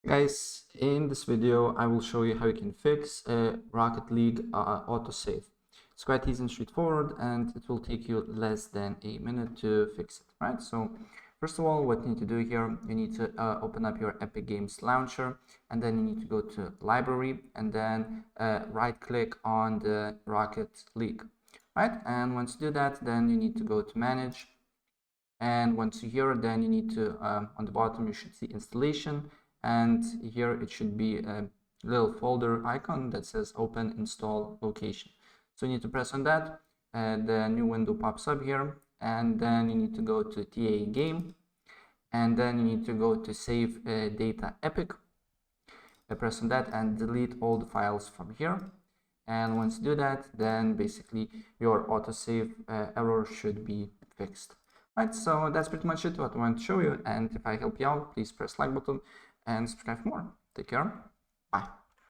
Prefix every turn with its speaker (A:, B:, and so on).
A: Guys, in this video, I will show you how you can fix a Rocket League autosave. It's quite easy and straightforward, and it will take you less than a minute to fix it, right? So first of all, what you need to do here, you need to open up your Epic Games launcher, and then you need to go to Library, and then right-click on the Rocket League, right? And once you do that, then you need to go to Manage, and once you're here, then you need to, on the bottom, you should see Installation, and here it should be a little folder icon that says Open Install Location. So you need to press on that, the new window pops up here, and then you need to go to TA Game, and then you need to go to Save Data Epic. Press on that and delete all the files from here. And once you do that, then basically your autosave error should be fixed. Right, so that's pretty much it what I want to show you, and if I help you out, please press like button and subscribe for more. Take care.